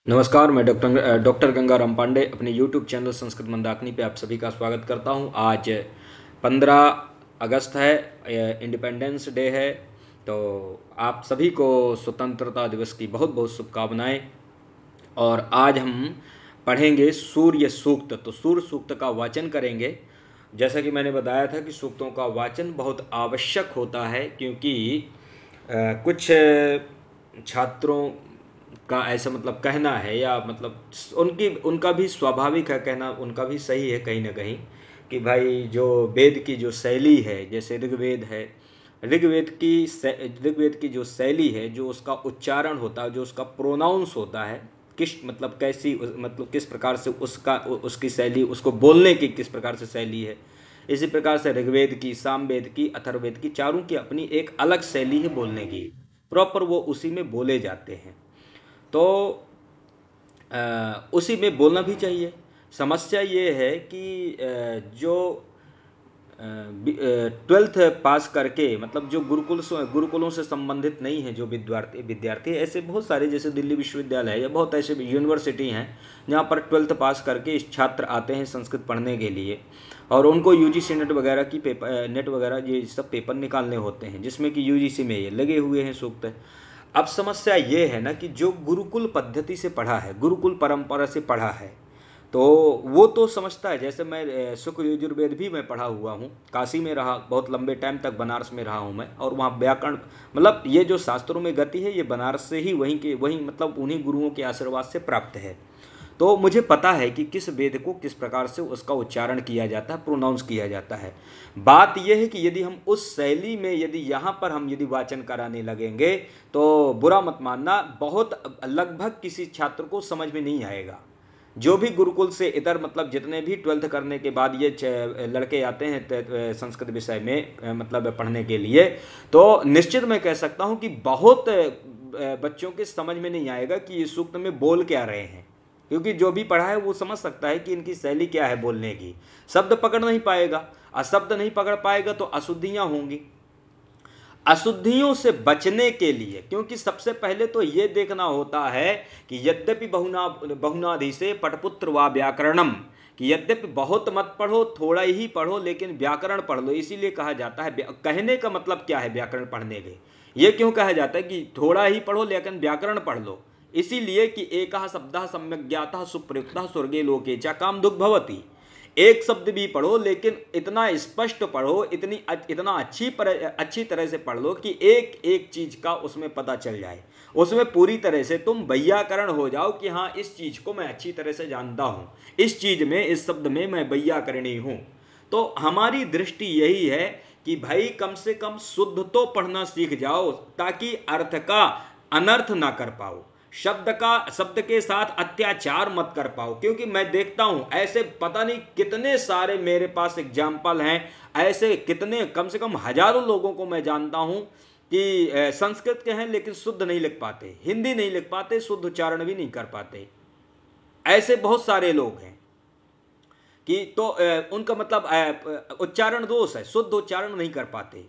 नमस्कार। मैं डॉक्टर गंगाराम पांडे अपने यूट्यूब चैनल संस्कृत मंदाकिनी पे आप सभी का स्वागत करता हूं। आज 15 अगस्त है, इंडिपेंडेंस डे है। तो आप सभी को स्वतंत्रता दिवस की बहुत बहुत शुभकामनाएं। और आज हम पढ़ेंगे सूर्य सूक्त। तो सूर्य सूक्त का वाचन करेंगे। जैसा कि मैंने बताया था कि सूक्तों का वाचन बहुत आवश्यक होता है, क्योंकि कुछ छात्रों का ऐसा मतलब कहना है, या मतलब उनका भी स्वाभाविक है कहना, उनका भी सही है कहीं ना कहीं, कि भाई जो वेद की जो शैली है, जैसे ऋग्वेद है, ऋग्वेद की जो शैली है, जो उसका उच्चारण होता है, जो उसका प्रोनाउंस होता है, किस मतलब कैसी मतलब किस प्रकार से उसकी शैली, उसको बोलने की किस प्रकार से शैली है। इसी प्रकार से ऋग्वेद की, सामवेद की, अथर्ववेद की, चारों की अपनी एक अलग शैली है बोलने की। प्रॉपर वो उसी में बोले जाते हैं। तो उसी में बोलना भी चाहिए। समस्या ये है कि जो 12th पास करके, मतलब जो गुरुकुलों से संबंधित नहीं है, जो विद्यार्थी विद्यार्थी ऐसे बहुत सारे, जैसे दिल्ली विश्वविद्यालय है या बहुत ऐसे यूनिवर्सिटी हैं जहाँ पर 12th पास करके इस छात्र आते हैं संस्कृत पढ़ने के लिए, और उनको यूजीसी नेट वगैरह की पेपर, नेट वगैरह ये सब पेपर निकालने होते हैं, जिसमें कि यूजीसी में ये लगे हुए हैं सूक्त। अब समस्या ये है ना कि जो गुरुकुल पद्धति से पढ़ा है, गुरुकुल परंपरा से पढ़ा है, तो वो तो समझता है। जैसे मैं शुक्ल यजुर्वेद भी मैं पढ़ा हुआ हूँ, काशी में रहा, बहुत लंबे टाइम तक बनारस में रहा हूँ मैं, और वहाँ व्याकरण, मतलब ये जो शास्त्रों में गति है, ये बनारस से ही, वहीं मतलब उन्हीं गुरुओं के आशीर्वाद से प्राप्त है। तो मुझे पता है कि किस वेद को किस प्रकार से उसका उच्चारण किया जाता है, प्रोनाउंस किया जाता है। बात यह है कि यदि हम उस शैली में, यदि यहाँ पर हम यदि वाचन कराने लगेंगे, तो बुरा मत मानना, बहुत लगभग किसी छात्र को समझ में नहीं आएगा। जो भी गुरुकुल से इधर, मतलब जितने भी 12th करने के बाद ये लड़के आते हैं संस्कृत विषय में मतलब पढ़ने के लिए, तो निश्चित मैं कह सकता हूँ कि बहुत बच्चों के समझ में नहीं आएगा कि ये सूक्त में बोल क्या रहे हैं। क्योंकि जो भी पढ़ा है वो समझ सकता है कि इनकी शैली क्या है बोलने की। शब्द पकड़ नहीं पाएगा, और शब्द नहीं पकड़ पाएगा तो अशुद्धियां होंगी। अशुद्धियों से बचने के लिए, क्योंकि सबसे पहले तो ये देखना होता है कि यद्यपि बहुनाधि से पटपुत्र व व्याकरणम, कि यद्यपि बहुत मत पढ़ो, थोड़ा ही पढ़ो, लेकिन व्याकरण पढ़ लो। इसीलिए कहा जाता है, कहने का मतलब क्या है व्याकरण पढ़ने के, ये क्यों कहा जाता है कि थोड़ा ही पढ़ो लेकिन व्याकरण पढ़ लो। इसीलिए कि एक शब्द सम्यक ज्ञाता सुप्रयुक्त स्वर्गे लोके च काम दुख भवती। एक शब्द भी पढ़ो लेकिन इतना स्पष्ट पढ़ो, इतना अच्छी तरह से पढ़ लो कि एक एक चीज का उसमें पता चल जाए, उसमें पूरी तरह से तुम वैयाकरण हो जाओ कि हाँ, इस चीज को मैं अच्छी तरह से जानता हूं, इस चीज में, इस शब्द में मैं वैयाकरणी हूं। तो हमारी दृष्टि यही है कि भाई कम से कम शुद्ध तो पढ़ना सीख जाओ, ताकि अर्थ का अनर्थ ना कर पाओ, शब्द के साथ अत्याचार मत कर पाओ। क्योंकि मैं देखता हूं ऐसे पता नहीं कितने सारे मेरे पास एग्जाम्पल हैं, ऐसे कितने, कम से कम हजारों लोगों को मैं जानता हूं कि संस्कृत के हैं लेकिन शुद्ध नहीं लिख पाते, हिंदी नहीं लिख पाते, शुद्ध उच्चारण भी नहीं कर पाते। ऐसे बहुत सारे लोग हैं कि तो उनका मतलब उच्चारण दोष है, शुद्ध उच्चारण नहीं कर पाते।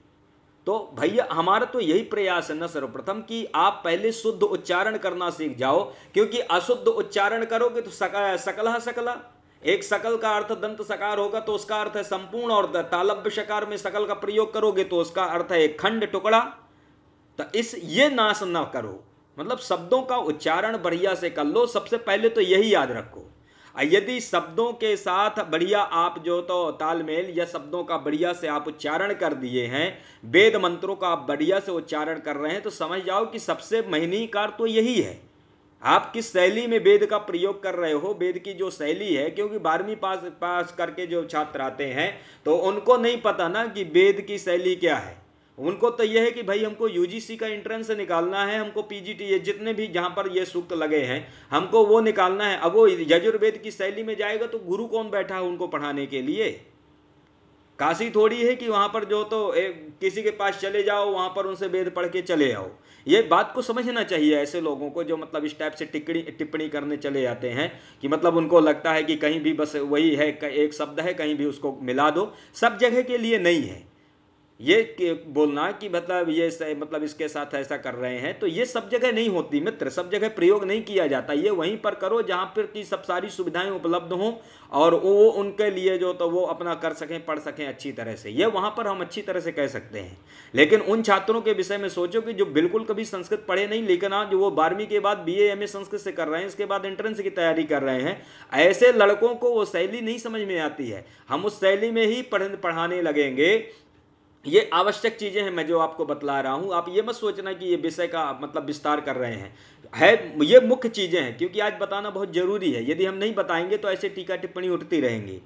तो भैया हमारा तो यही प्रयास है ना सर्वप्रथम, कि आप पहले शुद्ध उच्चारण करना सीख जाओ। क्योंकि अशुद्ध उच्चारण करोगे तो सकला सकला, एक सकल का अर्थ दंत सकार होगा तो उसका अर्थ है संपूर्ण, और तालब्य शकार में सकल का प्रयोग करोगे तो उसका अर्थ है एक खंड, टुकड़ा। तो ये नाश ना करो, मतलब शब्दों का उच्चारण बढ़िया से कर लो, सबसे पहले तो यही याद रखो। यदि शब्दों के साथ बढ़िया आप जो तो तालमेल, या शब्दों का बढ़िया से आप उच्चारण कर दिए हैं, वेद मंत्रों का आप बढ़िया से उच्चारण कर रहे हैं, तो समझ जाओ कि सबसे महनीकार तो यही है। आप किस शैली में वेद का प्रयोग कर रहे हो, वेद की जो शैली है। क्योंकि 12वीं पास पास करके जो छात्र आते हैं, तो उनको नहीं पता ना कि वेद की शैली क्या है। उनको तो यह है कि भाई हमको यूजीसी का एंट्रेंस निकालना है, हमको पीजीटी, ये जितने भी जहां पर ये सूक्त लगे हैं, हमको वो निकालना है। अब वो यजुर्वेद की शैली में जाएगा तो गुरु कौन बैठा है उनको पढ़ाने के लिए? काशी थोड़ी है कि वहां पर जो तो किसी के पास चले जाओ, वहां पर उनसे वेद पढ़ के चले आओ। ये बात को समझना चाहिए ऐसे लोगों को, जो मतलब इस टाइप से टिप्पणी करने चले जाते हैं, कि मतलब उनको लगता है कि कहीं भी बस वही है, एक शब्द है, कहीं भी उसको मिला दो। सब जगह के लिए नहीं है। बोलना कि मतलब मतलब इसके साथ ऐसा कर रहे हैं, तो ये सब जगह नहीं होती मित्र, सब जगह प्रयोग नहीं किया जाता। ये वहीं पर करो जहाँ पर की सब सारी सुविधाएं उपलब्ध हों और वो उनके लिए जो तो वो अपना कर सकें, पढ़ सकें अच्छी तरह से, ये वहाँ पर हम अच्छी तरह से कह सकते हैं। लेकिन उन छात्रों के विषय में सोचो कि जो बिल्कुल कभी संस्कृत पढ़े नहीं, लेकिन आज जो वो 12वीं के बाद BA MA संस्कृत से कर रहे हैं, इसके बाद एंट्रेंस की तैयारी कर रहे हैं, ऐसे लड़कों को वो शैली नहीं समझ में आती है। हम उस शैली में ही पढ़ाने लगेंगे। ये आवश्यक चीजें हैं मैं जो आपको बतला रहा हूं, आप ये मत सोचना कि ये विषय का मतलब विस्तार कर रहे हैं, है ये मुख्य चीजें हैं, क्योंकि आज बताना बहुत जरूरी है। यदि हम नहीं बताएंगे तो ऐसे टीका टिप्पणी उठती रहेंगी।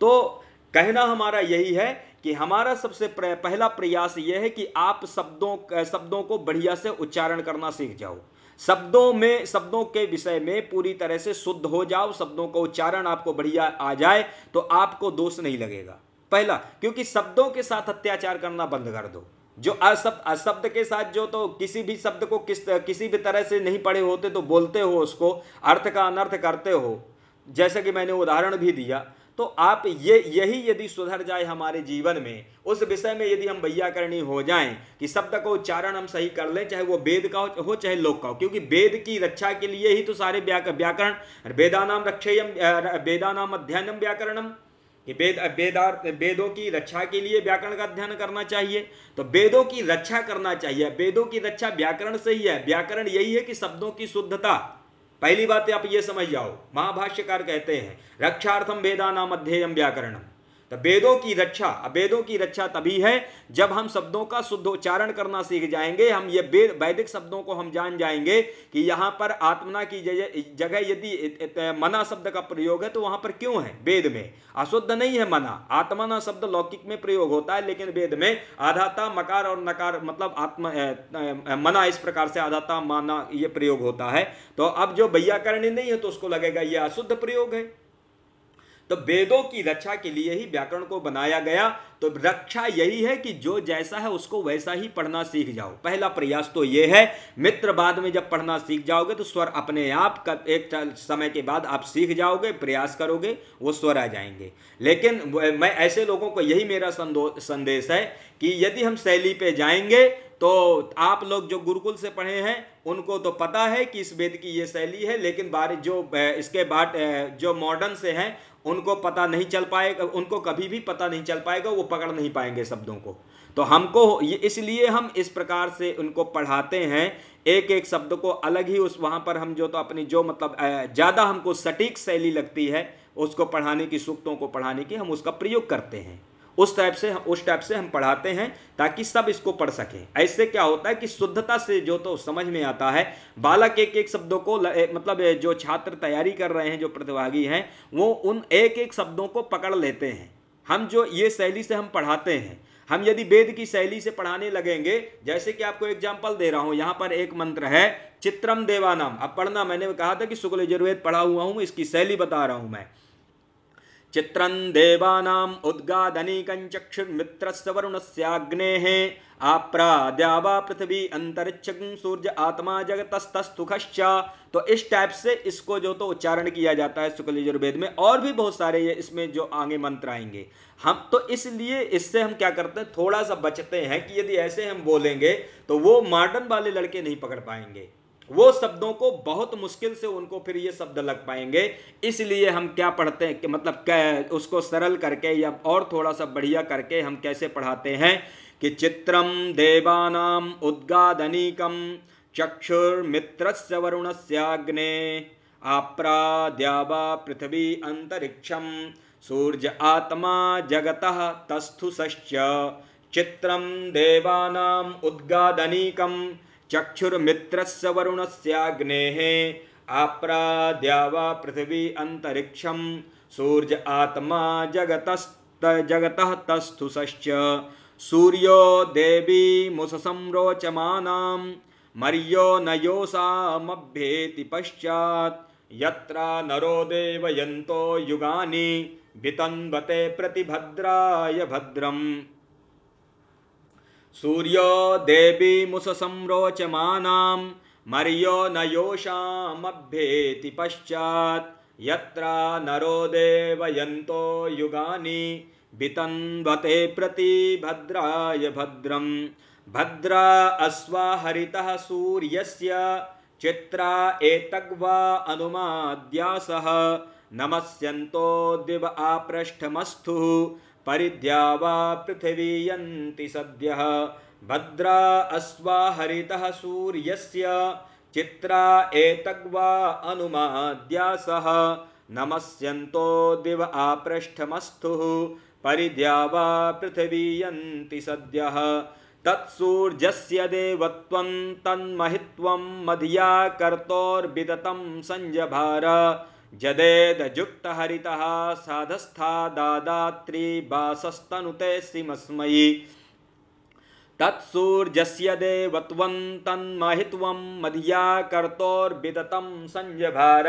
तो कहना हमारा यही है कि हमारा सबसे पहला प्रयास यह है कि आप शब्दों को बढ़िया से उच्चारण करना सीख जाओ, शब्दों के विषय में पूरी तरह से शुद्ध हो जाओ, शब्दों का उच्चारण आपको बढ़िया आ जाए तो आपको दोष नहीं लगेगा। पहला, क्योंकि शब्दों के साथ अत्याचार करना बंद कर दो। जो शब्द के साथ जो तो किसी भी शब्द को किसी भी तरह से नहीं पढ़े होते तो बोलते हो, उसको अर्थ का अनर्थ करते हो, जैसे कि मैंने उदाहरण भी दिया। तो आप यही यदि सुधर जाए हमारे जीवन में, उस विषय में यदि हम वैयाकरणी हो जाएं कि शब्द का उच्चारण हम सही कर लें, चाहे वो वेद का हो चाहे लोक का हो, क्योंकि वेद की रक्षा के लिए ही तो सारे व्याकरण, वेदानाम रक्षेयम वेदानाम अध्ययनम व्याकरणम, कि वेदों की रक्षा के लिए व्याकरण का अध्ययन करना चाहिए। तो वेदों की रक्षा करना चाहिए, वेदों की रक्षा व्याकरण से ही है। व्याकरण यही है कि शब्दों की शुद्धता। पहली बात आप ये समझ जाओ, महाभाष्यकार कहते हैं रक्षार्थम वेदानाम अध्येयम व्याकरणम। तो वेदों की रक्षा तभी है जब हम शब्दों का शुद्ध उच्चारण करना सीख जाएंगे। हम ये वैदिक शब्दों को हम जान जाएंगे कि यहाँ पर आत्मना की जगह यदि मना शब्द का प्रयोग है तो वहां पर क्यों है? वेद में अशुद्ध नहीं है मना, आत्मना शब्द लौकिक में प्रयोग होता है, लेकिन वेद में आधाता मकार और नकार मतलब मना, इस प्रकार से आधाता माना ये प्रयोग होता है। तो अब जो वैयाकरणी नहीं है तो उसको लगेगा ये अशुद्ध प्रयोग है। तो वेदों की रक्षा के लिए ही व्याकरण को बनाया गया। तो रक्षा यही है कि जो जैसा है उसको वैसा ही पढ़ना सीख जाओ। पहला प्रयास तो यह है मित्र। बाद में जब पढ़ना सीख जाओगे तो स्वर अपने आप एक समय के बाद आप सीख जाओगे, प्रयास करोगे वो स्वर आ जाएंगे। लेकिन मैं ऐसे लोगों को यही मेरा संदेश है कि यदि हम शैली पे जाएंगे तो आप लोग जो गुरुकुल से पढ़े हैं उनको तो पता है कि इस वेद की ये शैली है, लेकिन जो इसके बाद जो मॉडर्न से हैं उनको पता नहीं चल पाएगा, उनको कभी भी पता नहीं चल पाएगा, वो पकड़ नहीं पाएंगे शब्दों को। तो हमको इसलिए हम इस प्रकार से उनको पढ़ाते हैं, एक एक शब्द को अलग ही उस वहाँ पर हम जो तो अपनी जो मतलब ज़्यादा हमको सटीक शैली लगती है उसको पढ़ाने की, सूक्तों को पढ़ाने की, हम उसका प्रयोग करते हैं। उस टाइप से हम पढ़ाते हैं ताकि सब इसको पढ़ सकें। ऐसे क्या होता है कि शुद्धता से जो तो समझ में आता है। बालक एक एक शब्दों को मतलब जो छात्र तैयारी कर रहे हैं, जो प्रतिभागी हैं, वो उन एक एक शब्दों को पकड़ लेते हैं। हम जो ये शैली से हम पढ़ाते हैं, हम यदि वेद की शैली से पढ़ाने लगेंगे, जैसे कि आपको एग्जाम्पल दे रहा हूं, यहाँ पर एक मंत्र है चित्रम देवानाम। अब पढ़ना, मैंने कहा था कि शुक्ल यजुर्वेद पढ़ा हुआ हूं, इसकी शैली बता रहा हूं मैं। चित्रं देवानाम उद्गादनीकं चक्षुर्मित्रस्य वरुणस्याग्नेः आप्राद्यावा पृथ्वी अंतरिक्षं सूर्य आत्मा जगतस्तस्थुखश्च। तो इस टाइप से इसको जो तो उच्चारण किया जाता है शुक्ल यजुर्वेद में। और भी बहुत सारे ये इसमें जो आगे मंत्र आएंगे। हम तो इसलिए इससे हम क्या करते हैं, थोड़ा सा बचते हैं कि यदि ऐसे हम बोलेंगे तो वो मॉडर्न वाले लड़के नहीं पकड़ पाएंगे, वो शब्दों को बहुत मुश्किल से उनको फिर ये शब्द लग पाएंगे। इसलिए हम क्या पढ़ते हैं कि मतलब उसको सरल करके या और थोड़ा सा बढ़िया करके हम कैसे पढ़ाते हैं कि चित्रम देवानाम उद्गादनीकम चक्षुर्मित्रस्य वरुणस्याग्ने आप्राद्यावा पृथ्वी अंतरिक्षम सूर्य आत्मा जगतः तस्थुषश्च। चित्रम देवानाम उद्गादनीकम चक्षुर्मित्रस्य वरुणस्याग्नेः आप्राद्यावा पृथ्वी अंतरिक्षम सूर्य आत्मा जगतः तस्थुषश्च। सूर्यो देवी मुससं रोचमानां मर्यो न योषामभ्येति पश्चात् यत्रा नरो देवयन्तो युगानि वितन्वते प्रतिभद्राय भद्रम्। सूर्यो देवी मुससं रोचमानां मर्यो न योषामभ्येति पश्चात् यत्रा नरो देवयन्तो युगानि वितन्वते प्रति भद्राय भद्रम भद्रा अश्वा हरितः सूर्यस्य चित्रा एतग्वा अनुमाद्यासः नमस्यन्तो दिव आपृष्ठमस्थु परिद्यावा पृथिवी यन्ति सद्यः भद्रा अश्वा हरितः सूर्यस्य चित्रा एतग्वा अनुमाद्यासः नमस्यन्तो दिव आपृष्ठमस्थु परिद्यावा पृथिवी यन्ति सद्यः तत्सूर्यस्य देवत्वं तन्महित्वं मधिया कर्तोर्विदतं संजभार जदेदजुक्तहरितः साधस्थादादात्री वासस्तनुते सिमस्मयि तत्सूर्यस्य देवत्वं तन्महित्वं मधिया कर्तोर्विदतं संजभार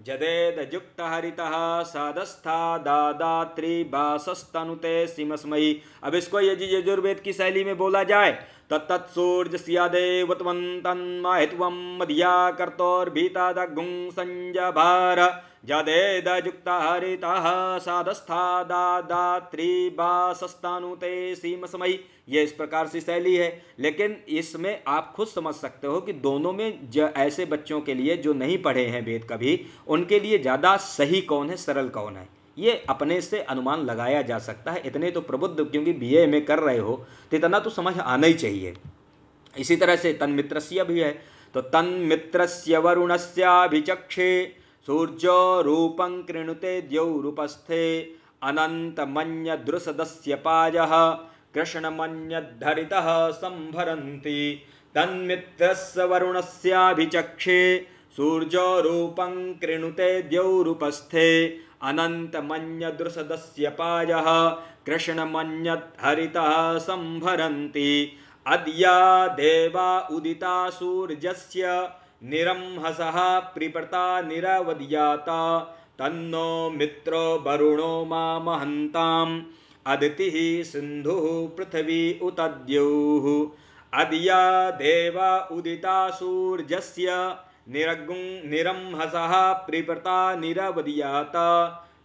जदेदजुक्तहरितः साधस्थादादात्री वासस्तनुते सिमस्मयि। अब इसको यजुर्वेद की शैली में बोला जाए तो तत्सूर्यस्य देवत्वं तन्महित्वं मधिया कर्तोर्विदतं संजभार जदेदजुक्तहरितः साधस्थादादात्री वासस्तनुते सिमस्मयि। ये इस प्रकार से शैली है, लेकिन इसमें आप खुद समझ सकते हो कि दोनों में ऐसे बच्चों के लिए जो नहीं पढ़े हैं वेद कभी, उनके लिए ज़्यादा सही कौन है, सरल कौन है, ये अपने से अनुमान लगाया जा सकता है। इतने तो प्रबुद्ध, क्योंकि बीए में कर रहे हो तो इतना तो समझ आना ही चाहिए। इसी तरह से तन्मित्रस्य भी है, तो तन्मित्रस्य वरुणस्याभिचक्षे सूर्यो रूपं कृणुते द्यौरुपस्थे अनन्तमन्यदृसदस्य पायः कृष्णमन्यद्धरितः संभरन्ति तन्मित्रस्य वरुणस्याभिचक्षे सूर्यो रूपं कृणुते द्यौरुपस्थे अनन्तमन्यदृसदस्य पायः कृष्णमन्यद्धरितः संभरन्ति अद्या देवा उदिता सूर्यस्य निरंहसः प्रिपृता निरवद्याता तन्नो मित्रो वरुणो मामहन्ताम् अदितिः सिन्धुः पृथिवी उत द्यौः अद्या देवा उदिता सूर्यस्य निरंहसः प्रिपृता निरवद्याता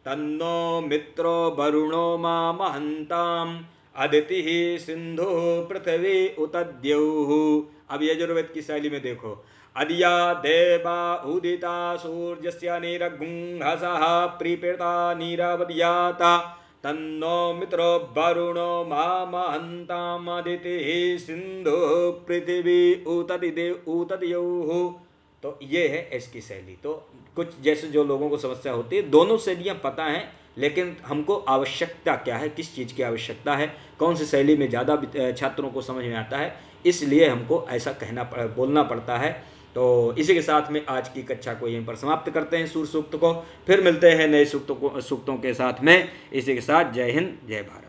तन्नो मित्रो वरुणो मामहन्ताम् अदितिः सिन्धुः पृथिवी उत द्यौः। अब यजुर्वेद की शैली में देखो, अद्या देवा उदिता सूर्यस्य निरंहसः प्रिपृता निरवद्याता तन्नो मित्रो वरुणो मामहन्ताम् अदितिः सिन्धुः पृथिवी उत द्यौः। तो ये है इसकी शैली। तो कुछ जैसे जो लोगों को समस्या होती है, दोनों शैलियाँ पता हैं, लेकिन हमको आवश्यकता क्या है, किस चीज़ की आवश्यकता है, कौन सी शैली में ज़्यादा छात्रों को समझ में आता है, इसलिए हमको ऐसा बोलना पड़ता है। तो इसी के साथ में आज की कक्षा को यहीं पर समाप्त करते हैं, सूर्य सूक्त को। फिर मिलते हैं नए सूक्तों के साथ में। इसी के साथ जय हिंद, जय भारत।